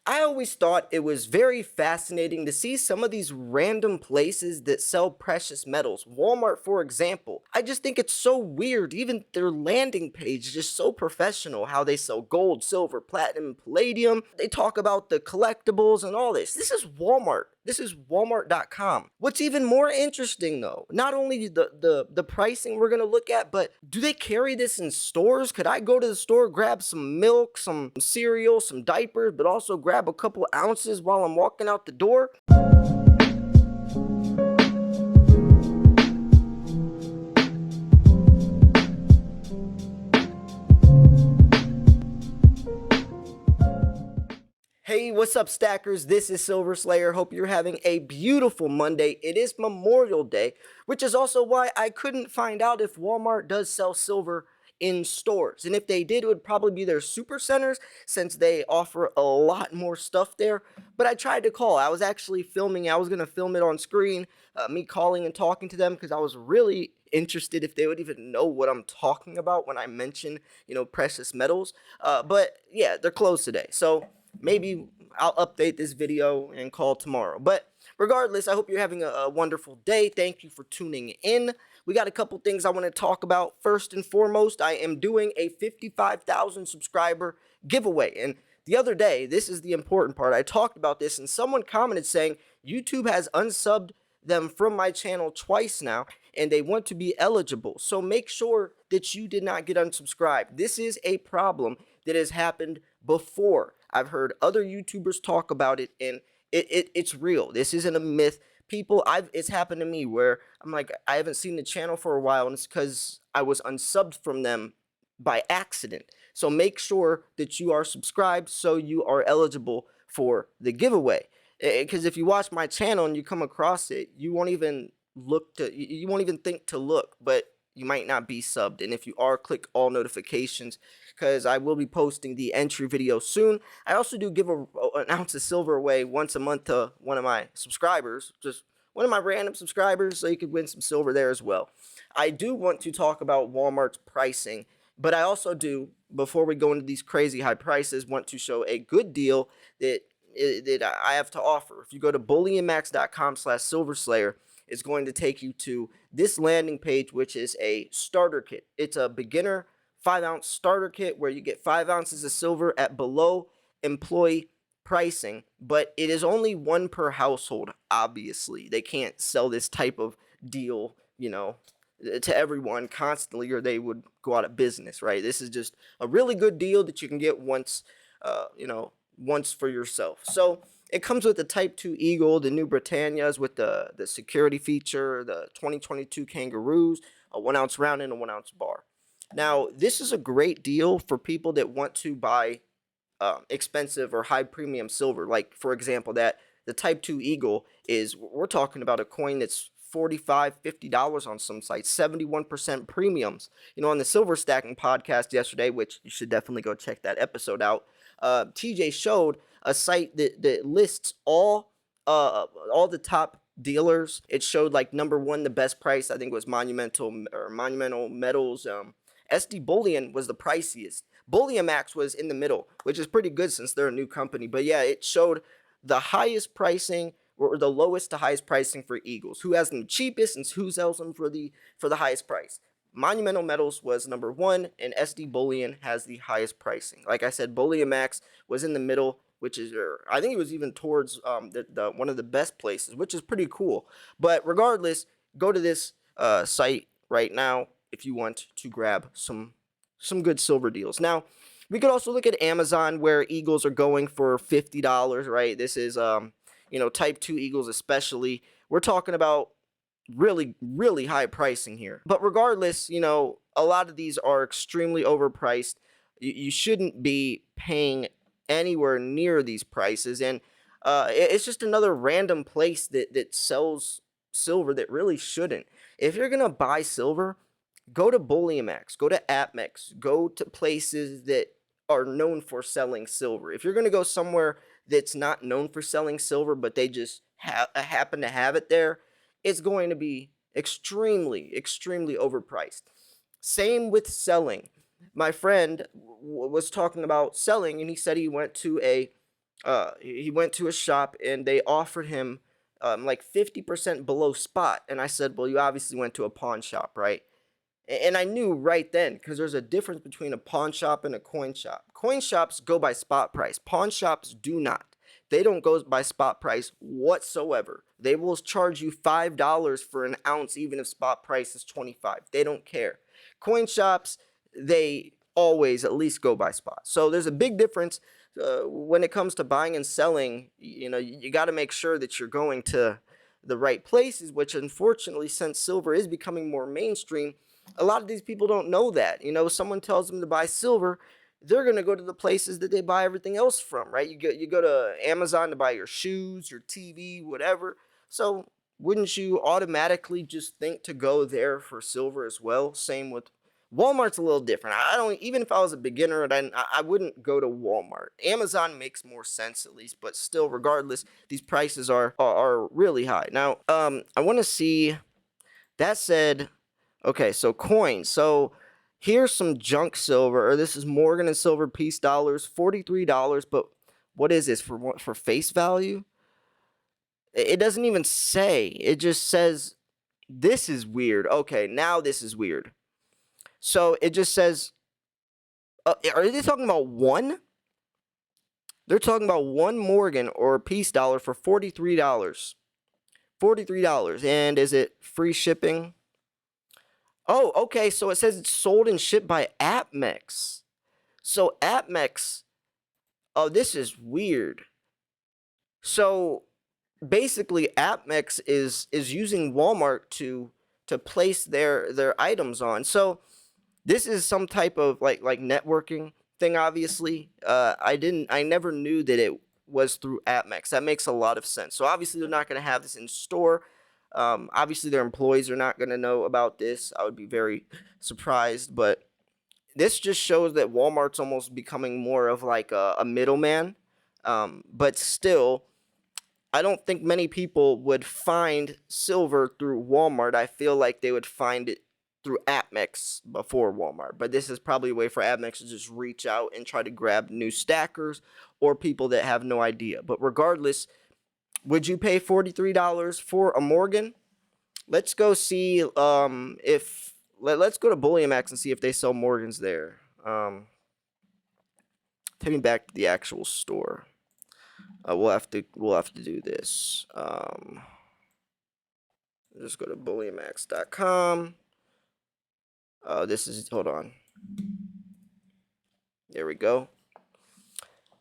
I always thought it was very fascinating to see some of these random places that sell precious metals. Walmart, for example. I just think it's so weird. Even their landing page is just so professional. How they sell gold, silver, platinum, palladium. They talk about the collectibles and all this. This is Walmart. This is Walmart.com. What's even more interesting though, not only the pricing we're gonna look at, but do they carry this in stores? Could I go to the store, grab some milk, some cereal, some diapers, but also grab a couple ounces while I'm walking out the door? Hey, what's up, stackers? This is Silver Slayer. Hope you're having a beautiful Monday. It is Memorial Day, which is also why I couldn't find out if Walmart does sell silver in stores. And if they did, it would probably be their super centers since they offer a lot more stuff there. But I tried to call. I was actually filming. I was going to film it on screen, me calling and talking to them because I was really interested if they would even know what I'm talking about when I mention, precious metals. But yeah, they're closed today. So maybe I'll update this video and call tomorrow. But regardless, I hope you're having a wonderful day. Thank you for tuning in. We got a couple things I want to talk about. First and foremost, I am doing a 55,000 subscriber giveaway. And the other day, this is the important part, I talked about this and someone commented saying YouTube has unsubbed them from my channel twice now and they want to be eligible. So make sure that you did not get unsubscribed. This is a problem that has happened before. I've heard other YouTubers talk about it, and it's real. This isn't a myth. It's happened to me where I'm like, I haven't seen the channel for a while, and it's because I was unsubbed from them by accident. So make sure that you are subscribed so you are eligible for the giveaway. Because if you watch my channel and you come across it, you won't even think to look, but you might not be subbed. And if you are, click all notifications because I will be posting the entry video soon. I also do give an ounce of silver away once a month to one of my subscribers, just one of my random subscribers, so you could win some silver there as well. I do want to talk about Walmart's pricing, but I also do, before we go into these crazy high prices, want to show a good deal that I have to offer. If you go to bullionmax.com/silverslayer, it's going to take you to this landing page, which is a starter kit. It's a beginner 5-ounce starter kit where you get 5 ounces of silver at below employee pricing, but it is only one per household. Obviously, they can't sell this type of deal, to everyone constantly, or they would go out of business, right? This is just a really good deal that you can get once, once for yourself. So it comes with the Type 2 Eagle, the new Britannias with the security feature, the 2022 Kangaroos, a 1-ounce round, and a 1-ounce bar. Now, this is a great deal for people that want to buy expensive or high premium silver. Like, for example, that the Type 2 Eagle we're talking about a coin that's $45, $50 on some sites, 71% premiums. On the Silver Stacking podcast yesterday, which you should definitely go check that episode out, TJ showed a site that lists all the top dealers. It showed like number one, the best price, I think was Monumental Metals. SD Bullion was the priciest. Bullion Max was in the middle, which is pretty good since they're a new company. But yeah, it showed the highest pricing or the lowest to highest pricing for Eagles. Who has them cheapest and who sells them for the highest price? Monumental Metals was number one, and SD Bullion has the highest pricing. Like I said, Bullion Max was in the middle, which is, I think it was even towards the one of the best places, which is pretty cool. But regardless, go to this site right now if you want to grab some good silver deals. Now, we could also look at Amazon where Eagles are going for $50, right? This is, Type 2 Eagles especially. We're talking about really, really high pricing here. But regardless, a lot of these are extremely overpriced. You shouldn't be paying anywhere near these prices. And it's just another random place that sells silver that really shouldn't. If you're going to buy silver, go to BullionMax, go to AppMex, go to places that are known for selling silver. If you're going to go somewhere that's not known for selling silver, but they just happen to have it there, it's going to be extremely, extremely overpriced. Same with selling. My friend was talking about selling, and he said he went to a He went to a shop and they offered him like 50% below spot. And I said, well, you obviously went to a pawn shop, right? And I knew right then, because there's a difference between a pawn shop and a coin shop. Coin shops go by spot price. Pawn shops do not. They don't go by spot price whatsoever. They will charge you $5 for an ounce, even if spot price is 25. They don't care. Coin shops, they always at least go by spot. So there's a big difference when it comes to buying and selling. You know, you got to make sure that you're going to the right places, which unfortunately, since silver is becoming more mainstream, a lot of these people don't know that. You know, someone tells them to buy silver, they're going to go to the places that they buy everything else from, right? You go to Amazon to buy your shoes, your TV, whatever. So wouldn't you automatically just think to go there for silver as well? Same with Walmart's a little different. I don't, even if I was a beginner, I wouldn't go to Walmart. Amazon makes more sense at least, but still, regardless, these prices are really high. Now, I want to see. That said, okay, so coins. So here's some junk silver, or this is Morgan and Silver piece dollars, $43. But what is this for face value? It doesn't even say. It just says this is weird. Okay, now this is weird. So it just says, are they talking about one? They're talking about one Morgan or piece dollar for $43. $43. And is it free shipping? Oh, okay. So it says it's sold and shipped by AppMex. So AppMex, oh, this is weird. So basically, AppMex is using Walmart to place their items on. So this is some type of like networking thing. Obviously, I never knew that it was through AppMex. That makes a lot of sense. So obviously, they're not going to have this in store. Obviously, their employees are not going to know about this. I would be very surprised, but this just shows that Walmart's almost becoming more of like a middleman. But still, I don't think many people would find silver through Walmart. I feel like they would find it through AppMex before Walmart. But this is probably a way for AppMex to just reach out and try to grab new stackers or people that have no idea. But regardless, would you pay $43 for a Morgan? Let's go see if let's go to Bullion Max and see if they sell Morgans there. Take me back to the actual store. We'll have to do this. Just go to bullionmax.com. This is, hold on. There we go.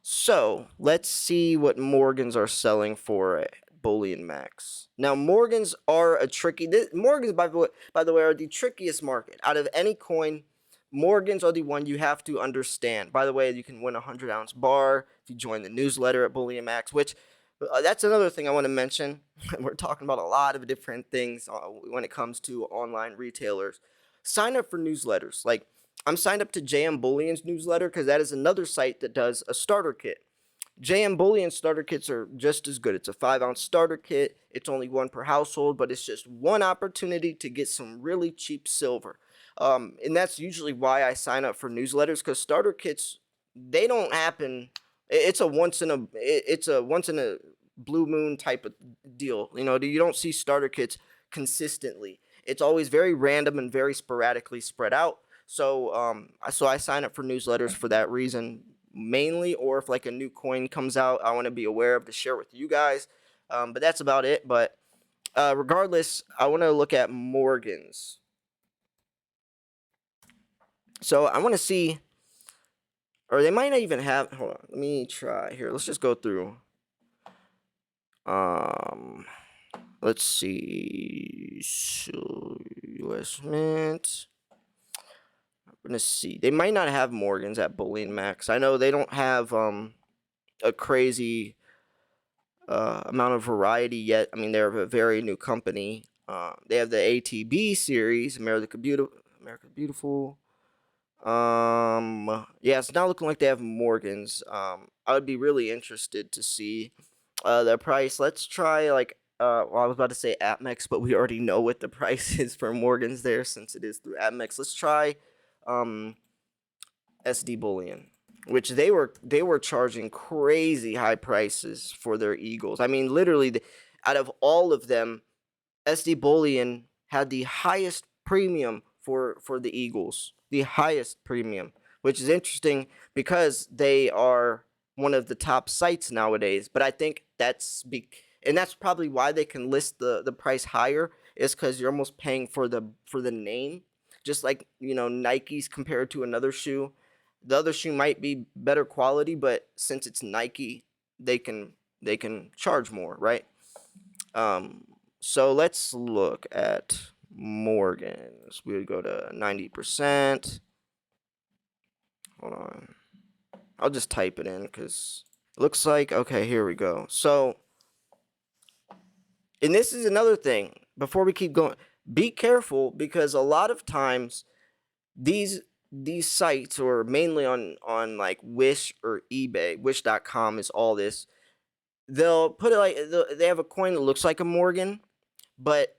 So let's see what Morgans are selling for at Bullion Max. Now Morgans are a tricky. Morgans, by the way, are the trickiest market out of any coin. Morgans are the one you have to understand. By the way, you can win a 100-ounce bar if you join the newsletter at Bullion Max, which that's another thing I want to mention. We're talking about a lot of different things when it comes to online retailers. Sign up for newsletters. Like, I'm signed up to JM Bullion's newsletter because that is another site that does a starter kit. JM Bullion starter kits are just as good. It's a 5-ounce starter kit. It's only one per household, but it's just one opportunity to get some really cheap silver. And that's usually why I sign up for newsletters, because starter kits, they don't happen. It's a once in a blue moon type of deal. You know, you don't see starter kits consistently. It's always very random and very sporadically spread out. So I sign up for newsletters for that reason mainly, or if like a new coin comes out, I want to be aware of to share with you guys. But that's about it. But regardless, I want to look at Morgans. So I want to see, or they might not even have. Hold on, let me try here. Let's just go through. Let's see. So, U.S. Mint. I'm gonna see. They might not have Morgans at Bullion Max. I know they don't have a crazy amount of variety yet. I mean, they're a very new company. They have the ATB series, America Beautiful. Yeah, it's not looking like they have Morgans. I would be really interested to see their price. Let's try like well, I was about to say AppMex, but we already know what the price is for Morgans there since it is through AppMex. Let's try SD Bullion. which they were charging crazy high prices for their Eagles. I mean, literally, out of all of them, SD Bullion had the highest premium for the Eagles, the highest premium, which is interesting because they are one of the top sites nowadays. But I think and that's probably why they can list the price higher, is because you're almost paying for the name, just like Nike's compared to another shoe. The other shoe might be better quality, but since it's Nike, they can charge more, right? Um, so let's look at Morgan's. We would go to 90%. Hold on. I'll just type it in because it looks like, okay, here we go. So, and this is another thing before we keep going. Be careful because a lot of times these these sites, or mainly on like Wish or eBay, wish.com is all this. They'll put it like they have a coin that looks like a Morgan, but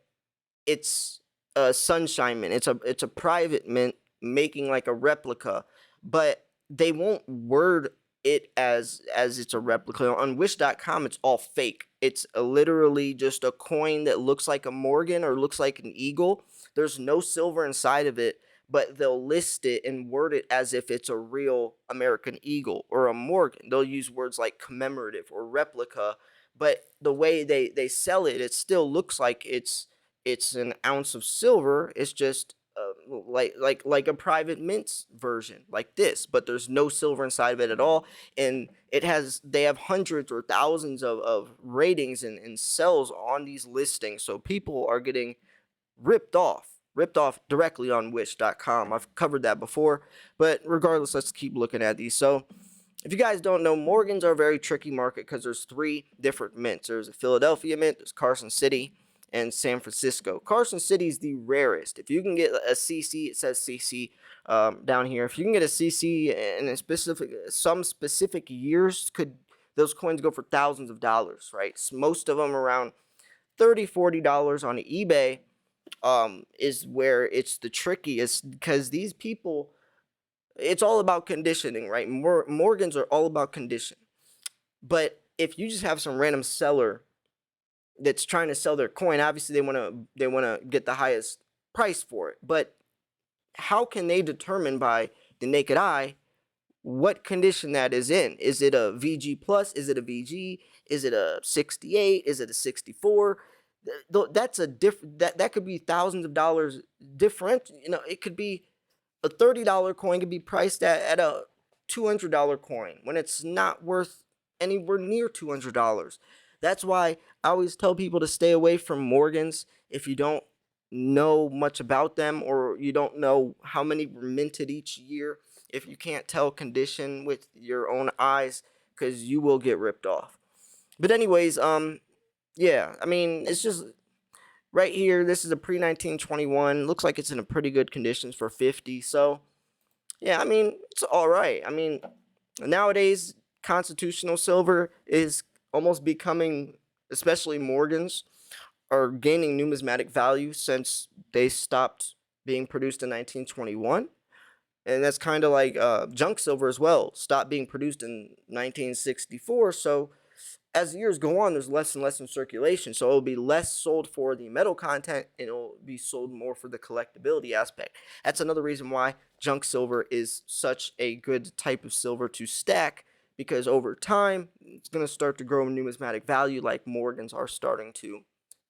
it's a Sunshine Mint. It's a private mint making like a replica, but they won't word it as it's a replica. On Wish.com, it's all fake. It's literally just a coin that looks like a Morgan or looks like an eagle. There's no silver inside of it, but they'll list it and word it as if it's a real American eagle or a Morgan. They'll use words like commemorative or replica, but the way they sell it, it still looks like it's an ounce of silver. It's just like a private mint version like this, but there's no silver inside of it at all. And they have hundreds or thousands of ratings and sells on these listings, so people are getting ripped off directly on wish.com. I've covered that before, but regardless, let's keep looking at these. So if you guys don't know, Morgans are a very tricky market because there's three different mints. There's a Philadelphia mint, there's Carson City, and San Francisco. Carson City is the rarest. If you can get a CC, it says CC down here. If you can get a CC in some specific years, those coins go for thousands of dollars, right? So most of them around $30-$40 on eBay. Is where it's the trickiest because these people, it's all about conditioning, right? Morgans are all about condition. But if you just have some random seller that's trying to sell their coin, obviously they want to get the highest price for it. But how can they determine by the naked eye what condition that is in? Is it a VG plus? Is it a VG? Is it a 68? Is it a 64? That's a different, that could be thousands of dollars different. It could be a $30 coin could be priced at a $200 coin when it's not worth anywhere near $200. That's why I always tell people to stay away from Morgans if you don't know much about them or you don't know how many were minted each year. If you can't tell condition with your own eyes, because you will get ripped off. But anyways, yeah, I mean, it's just right here. This is a pre 1921. Looks like it's in a pretty good conditions for 50. So yeah, I mean, it's all right. I mean, nowadays constitutional silver is almost becoming, especially Morgans, are gaining numismatic value since they stopped being produced in 1921. And that's kind of like junk silver as well, stopped being produced in 1964. So as the years go on, there's less and less in circulation. So it'll be less sold for the metal content and it'll be sold more for the collectability aspect. That's another reason why junk silver is such a good type of silver to stack, because over time, it's going to start to grow in numismatic value like Morgans are starting to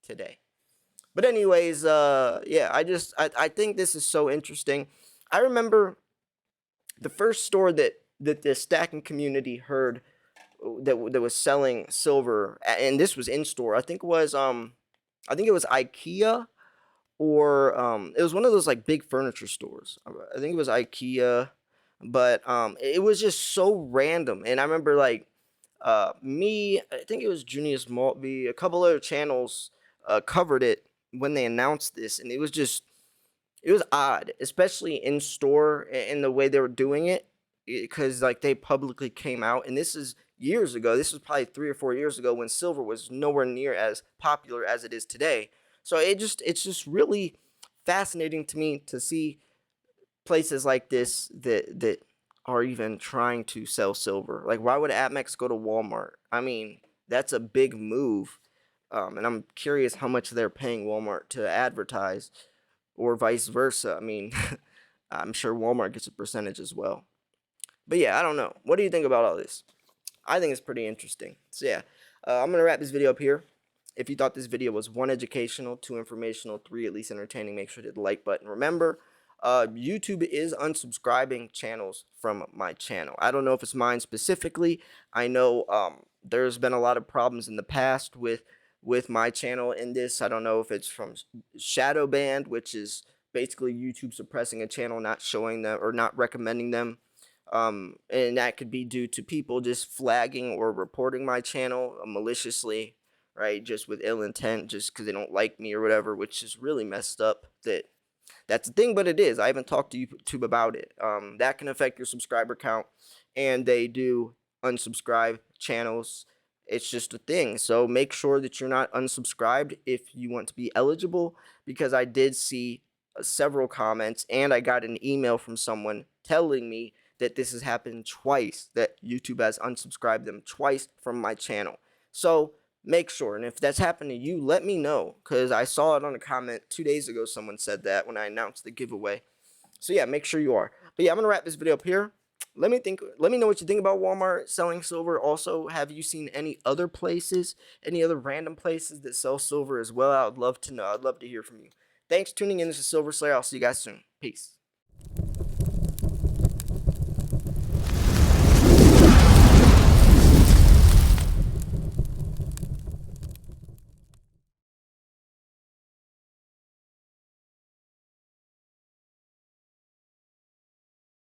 today. But anyways, yeah, I think this is so interesting. I remember the first store that the stacking community heard that was selling silver, and this was in store. I think it was IKEA, or it was one of those like big furniture stores. I think it was IKEA, but it was just so random. And I remember like I think it was Junius Maltby, a couple other channels covered it when they announced this, and it was odd, especially in store in the way they were doing it, because like they publicly came out, and this is years ago. This was probably 3 or 4 years ago when silver was nowhere near as popular as it is today. So it's just really fascinating to me to see places like this that are even trying to sell silver. Like, why would Amex go to Walmart? I mean, that's a big move. And I'm curious how much they're paying Walmart to advertise, or vice versa. I mean, I'm sure Walmart gets a percentage as well. But yeah, I don't know. What do you think about all this? I think it's pretty interesting. So yeah, I'm gonna wrap this video up here. If you thought this video was 1, educational, 2, informational, 3, at least entertaining, make sure to hit the like button. Remember, YouTube is unsubscribing channels from my channel. I don't know if it's mine specifically. I know there's been a lot of problems in the past with my channel in this. I don't know if it's from shadow banned, which is basically YouTube suppressing a channel, not showing them or not recommending them. And that could be due to people just flagging or reporting my channel maliciously, right? Just with ill intent, just because they don't like me or whatever, which is really messed up. That's the thing, but it is. I haven't talked to YouTube about it. That can affect your subscriber count, and they do unsubscribe channels. It's just a thing. So make sure that you're not unsubscribed if you want to be eligible, because I did see several comments, and I got an email from someone telling me that this has happened twice, that YouTube has unsubscribed them twice from my channel. So make sure, and if that's happened to you, let me know, because I saw it on a comment 2 days ago. Someone said that when I announced the giveaway. So yeah, make sure you are. But yeah, I'm gonna wrap this video up here. Let me know what you think about Walmart selling silver. Also, have you seen any other places, any other random places that sell silver as well? I would love to know. I'd love to hear from you. Thanks for tuning in. This is Silver Slayer. I'll see you guys soon. Peace.